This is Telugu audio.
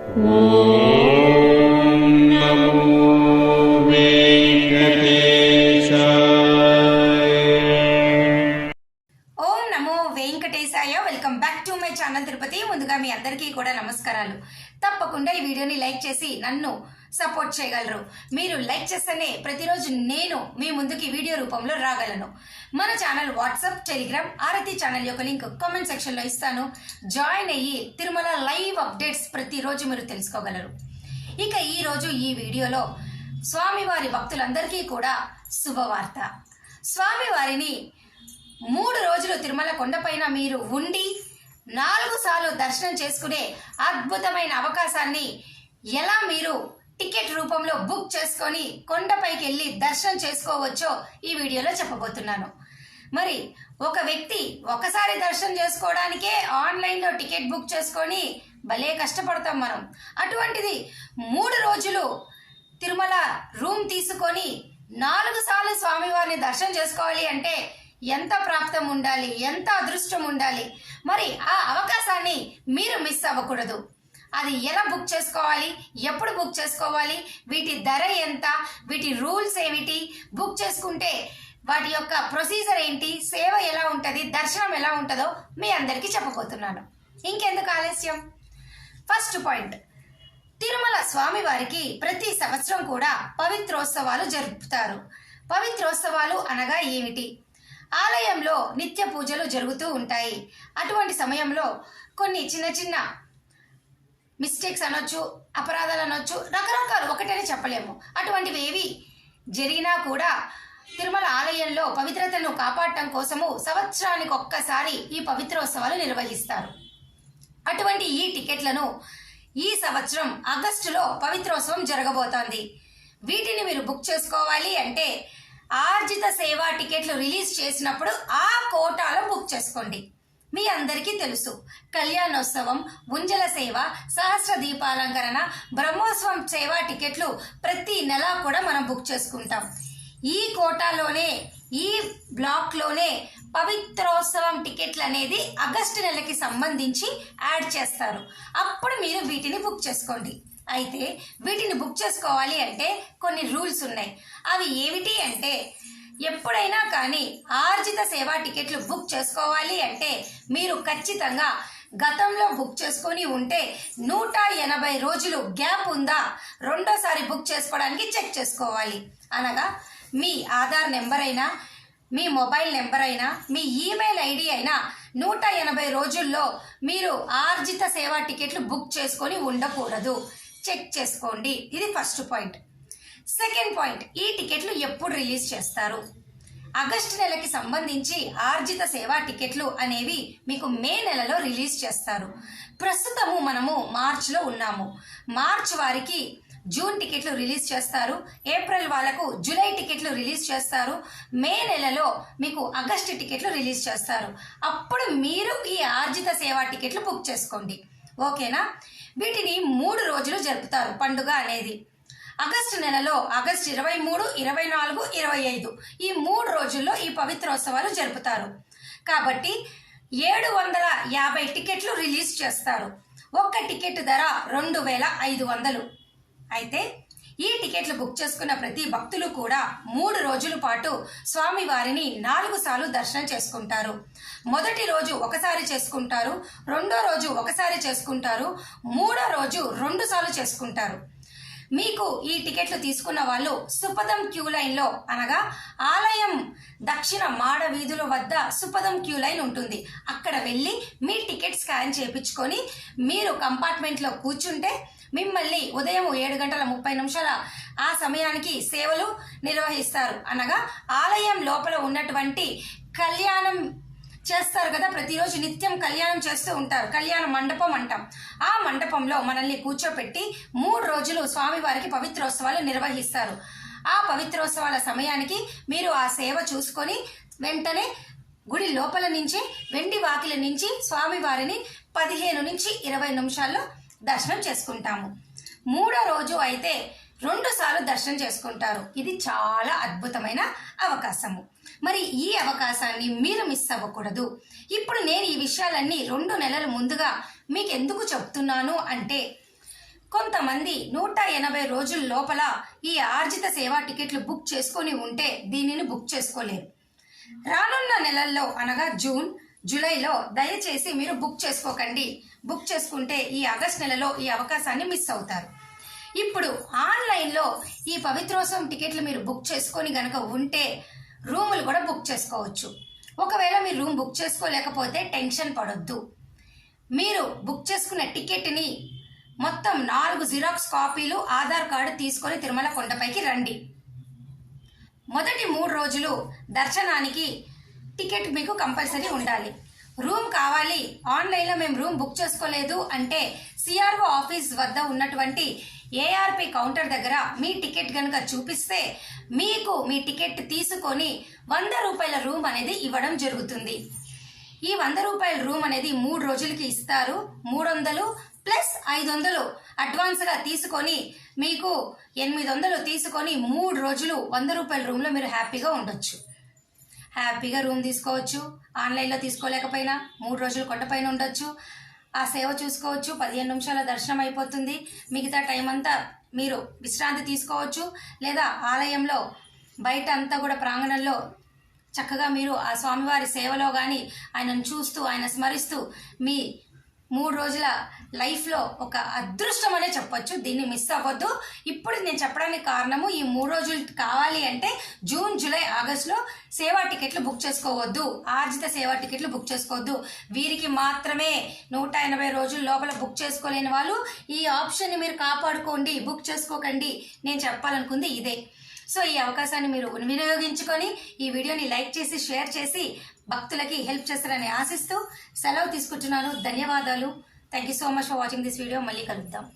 Welcome back to my channel Tirupati. ముందుగా మీ అందరికీ కూడా నమస్కారాలు. తప్పకుండా ఈ వీడియోని లైక్ చేసి నన్ను సపోర్ట్ చేయగలరు. మీరు లైక్ చేస్తేనే ప్రతిరోజు నేను మీ ముందుకి వీడియో రూపంలో రాగలను. మన ఛానల్ వాట్సాప్, టెలిగ్రామ్, ఆరతి ఛానల్ యొక్క లింక్ కామెంట్ సెక్షన్ లో ఇస్తాను. జాయిన్ అయ్యి తిరుమల లైవ్ అప్డేట్స్ ప్రతిరోజు మీరు తెలుసుకోగలరు. ఇక ఈ రోజు ఈ వీడియోలో స్వామివారి భక్తులందరికీ కూడా శుభవార్త. స్వామివారిని 3 రోజులు తిరుమల కొండపైన మీరు ఉండి 4 సార్లు దర్శనం చేసుకునే అద్భుతమైన అవకాశాన్ని ఎలా మీరు టికెట్ రూపంలో బుక్ చేసుకొని కొండపైకి వెళ్ళి దర్శనం చేసుకోవచ్చో ఈ వీడియోలో చెప్పబోతున్నాను. మరి ఒక వ్యక్తి ఒకసారి దర్శనం చేసుకోవడానికే ఆన్లైన్లో టికెట్ బుక్ చేసుకొని భలే కష్టపడతాం మనం. అటువంటిది 3 రోజులు తిరుమల రూమ్ తీసుకొని 4 సార్లు స్వామివారిని దర్శనం చేసుకోవాలి అంటే ఎంత ప్రాప్తం ఉండాలి, ఎంత అదృష్టం ఉండాలి. మరి ఆ అవకాశాన్ని మీరు మిస్ అవ్వకూడదు. అది ఎలా బుక్ చేసుకోవాలి, ఎప్పుడు బుక్ చేసుకోవాలి, వీటి ధర ఎంత, వీటి రూల్స్ ఏమిటి, బుక్ చేసుకుంటే వాటి యొక్క ప్రొసీజర్ ఏంటి, సేవ ఎలా ఉంటుంది, దర్శనం ఎలా ఉంటుందో మీ అందరికీ చెప్పబోతున్నాను. ఇంకెందుకు ఆలస్యం? ఫస్ట్ పాయింట్, తిరుమల స్వామివారికి ప్రతి సంవత్సరం కూడా పవిత్రోత్సవాలు జరుపుతారు. పవిత్రోత్సవాలు అనగా ఏమిటి? ఆలయంలో నిత్య పూజలు జరుగుతూ ఉంటాయి. అటువంటి సమయంలో కొన్ని చిన్న చిన్న మిస్టేక్స్ అనొచ్చు, అపరాధాలు అనొచ్చు, రకరకాలు, ఒకటని చెప్పలేము. అటువంటివి ఏవి జరిగినా కూడా తిరుమల ఆలయంలో పవిత్రతను కాపాడటం కోసము సంవత్సరానికి ఒక్కసారి ఈ పవిత్రోత్సవాలు నిర్వహిస్తారు. అటువంటి ఈ టికెట్లను ఈ సంవత్సరం ఆగస్టులో పవిత్రోత్సవం జరగబోతోంది. వీటిని మీరు బుక్ చేసుకోవాలి అంటే ఆర్జిత సేవ టికెట్లు రిలీజ్ చేసినప్పుడు ఆ కోటాలో బుక్ చేసుకోండి. మీ అందరికీ తెలుసు, కళ్యాణోత్సవం, ఉంజల సేవ, సహస్ర దీపాలంకరణ, బ్రహ్మోత్సవం సేవ టికెట్లు ప్రతి నెల కూడా మనం బుక్ చేసుకుంటాం. ఈ కోటాలోనే, ఈ బ్లాక్లోనే పవిత్రోత్సవం టికెట్లు అనేది ఆగస్టు నెలకి సంబంధించి యాడ్ చేస్తారు. అప్పుడు మీరు వీటిని బుక్ చేసుకోండి. అయితే వీటిని బుక్ చేసుకోవాలి అంటే కొన్ని రూల్స్ ఉన్నాయి. అవి ఏమిటి అంటే, ఎప్పుడైనా కానీ ఆర్జిత సేవా టికెట్లు బుక్ చేసుకోవాలి అంటే మీరు ఖచ్చితంగా గతంలో బుక్ చేసుకొని ఉంటే 180 రోజులు గ్యాప్ ఉందా, రెండోసారి బుక్ చేసుకోవడానికి చెక్ చేసుకోవాలి. అనగా మీ ఆధార్ నెంబర్ అయినా, మీ మొబైల్ నెంబర్ అయినా, మీ ఈమెయిల్ ఐడి అయినా 180 రోజుల్లో మీరు ఆర్జిత సేవా టికెట్లు బుక్ చేసుకొని ఉండకూడదు. చెక్ చేసుకోండి. ఇది ఫస్ట్ పాయింట్. సెకండ్ పాయింట్, ఈ టికెట్లు ఎప్పుడు రిలీజ్ చేస్తారు? ఆగస్టు నెలకి సంబంధించి ఆర్జిత సేవా టికెట్లు అనేవి మీకు మే నెలలో రిలీజ్ చేస్తారు. ప్రస్తుతము మనము మార్చ్లో ఉన్నాము. మార్చ్ వారికి జూన్ టికెట్లు రిలీజ్ చేస్తారు. ఏప్రిల్ వాళ్ళకు జూలై టికెట్లు రిలీజ్ చేస్తారు. మే నెలలో మీకు ఆగస్టు టికెట్లు రిలీజ్ చేస్తారు. అప్పుడు మీరు ఈ ఆర్జిత సేవా టికెట్లు బుక్ చేసుకోండి. ఓకేనా? వీటిని 3 రోజులు జరుపుతారు పండుగ అనేది. ఆగస్టు నెలలో ఆగస్టు 23, 24, 25 ఈ 3 రోజుల్లో ఈ పవిత్రోత్సవాలు జరుపుతారు. కాబట్టి 750 టికెట్లు రిలీజ్ చేస్తారు. ఒక్క టికెట్ ధర 2500. అయితే ఈ టికెట్లు బుక్ చేసుకున్న ప్రతి భక్తులు కూడా 3 రోజుల పాటు స్వామివారిని 4 సార్లు దర్శనం చేసుకుంటారు. మొదటి రోజు ఒకసారి చేసుకుంటారు, రెండో రోజు ఒకసారి చేసుకుంటారు, మూడో రోజు 2 సార్లు చేసుకుంటారు. మీకు ఈ టికెట్లు తీసుకున్న వాళ్ళు సుపదం క్యూ లైన్లో, అనగా ఆలయం దక్షిణ మాడ వీధుల వద్ద సుపదం క్యూ లైన్ ఉంటుంది. అక్కడ వెళ్ళి మీ టికెట్ స్కాన్ చేయించుకొని మీరు కంపార్ట్మెంట్లో కూర్చుంటే మిమ్మల్ని ఉదయం 7:30 ఆ సమయానికి సేవలు నిర్వహిస్తారు. అనగా ఆలయం లోపల ఉన్నటువంటి కళ్యాణం చేస్తారు కదా, ప్రతిరోజు నిత్యం కళ్యాణం చేస్తూ ఉంటారు. కళ్యాణ మండపం అంటాం. ఆ మండపంలో మనల్ని కూర్చోపెట్టి 3 రోజులు స్వామివారికి పవిత్రోత్సవాలు నిర్వహిస్తారు. ఆ పవిత్రోత్సవాల సమయానికి మీరు ఆ సేవ చూసుకొని వెంటనే గుడి లోపల నుంచి, వెండి వాకిలి నుంచి స్వామివారిని 15 నుంచి 20 నిమిషాల్లో దర్శనం చేసుకుంటాము. 3వ రోజు అయితే 2 సార్లు దర్శనం చేసుకుంటారు. ఇది చాలా అద్భుతమైన అవకాశము. మరి ఈ అవకాశాన్ని మీరు మిస్ అవ్వకూడదు. ఇప్పుడు నేను ఈ విషయాలన్నీ 2 నెలల ముందుగా మీకు ఎందుకు చెప్తున్నాను అంటే, కొంతమంది 180 రోజుల లోపల ఈ ఆర్జిత సేవా టికెట్లు బుక్ చేసుకొని ఉంటే దీనిని బుక్ చేసుకోలేరు. రానున్న నెలల్లో అనగా జూన్, జూలైలో దయచేసి మీరు బుక్ చేసుకోకండి. బుక్ చేసుకుంటే ఈ ఆగస్ట్ నెలలో ఈ అవకాశాన్ని మిస్ అవుతారు. ఇప్పుడు ఆన్లైన్లో ఈ పవిత్రోత్సవం టికెట్లు మీరు బుక్ చేసుకొని గనక ఉంటే రూములు కూడా బుక్ చేసుకోవచ్చు. ఒకవేళ మీరు రూమ్ బుక్ చేసుకోలేకపోతే టెన్షన్ పడొద్దు. మీరు బుక్ చేసుకున్న టికెట్ని మొత్తం 4 జిరాక్స్ కాపీలు, ఆధార్ కార్డు తీసుకొని తిరుమల కొండపైకి రండి. మొదటి 3 రోజులు దర్శనానికి టికెట్ మీకు కంపల్సరీ ఉండాలి. రూమ్ కావాలి, ఆన్లైన్లో మేము రూమ్ బుక్ చేసుకోలేదు అంటే సిఆర్ఓ ఆఫీస్ వద్ద ఉన్నటువంటి ఏఆర్పి కౌంటర్ దగ్గర మీ టికెట్ కనుక చూపిస్తే మీకు మీ టికెట్ తీసుకొని 100 రూపాయల రూమ్ అనేది ఇవ్వడం జరుగుతుంది. ఈ 100 రూపాయల రూమ్ అనేది 3 రోజులకి ఇస్తారు. 300 ప్లస్ 500 అడ్వాన్స్గా తీసుకొని మీకు 800 తీసుకొని 3 రోజులు 100 రూపాయల రూమ్లో మీరు హ్యాపీగా ఉండొచ్చు. హ్యాపీగా రూమ్ తీసుకోవచ్చు. ఆన్లైన్లో తీసుకోలేకపోయినా 3 రోజులు కొండపైన ఉండొచ్చు. ఆ సేవ చూసుకోవచ్చు. 15 నిమిషాల దర్శనం అయిపోతుంది. మిగతా టైం అంతా మీరు విశ్రాంతి తీసుకోవచ్చు. లేదా ఆలయంలో బయట అంతా కూడా ప్రాంగణంలో చక్కగా మీరు ఆ స్వామివారి సేవలో కానీ ఆయనను చూస్తూ ఆయన స్మరిస్తూ మీ 3 రోజుల లైఫ్లో ఒక అదృష్టం అనే చెప్పొచ్చు. దీన్ని మిస్ అవ్వద్దు. ఇప్పుడు నేను చెప్పడానికి కారణము ఈ 3 రోజులు కావాలి అంటే జూన్, జూలై, ఆగస్టులో సేవా టికెట్లు బుక్ చేసుకోవద్దు. ఆర్జిత సేవా టికెట్లు బుక్ చేసుకోవద్దు. వీరికి మాత్రమే 180 రోజుల లోపల బుక్ చేసుకోలేని వాళ్ళు ఈ ఆప్షన్ని మీరు కాపాడుకోండి. బుక్ చేసుకోకండి. నేను చెప్పాలనుకుంది ఇదే. సో ఈ అవకాశాన్ని మీరు వినియోగించుకొని ఈ వీడియోని లైక్ చేసి షేర్ చేసి భక్తులకి హెల్ప్ చేస్తారని ఆశిస్తూ సెలవు తీసుకుంటున్నాను. ధన్యవాదాలు. Thank you so much for watching this video. మళ్ళీ కలుద్దాం.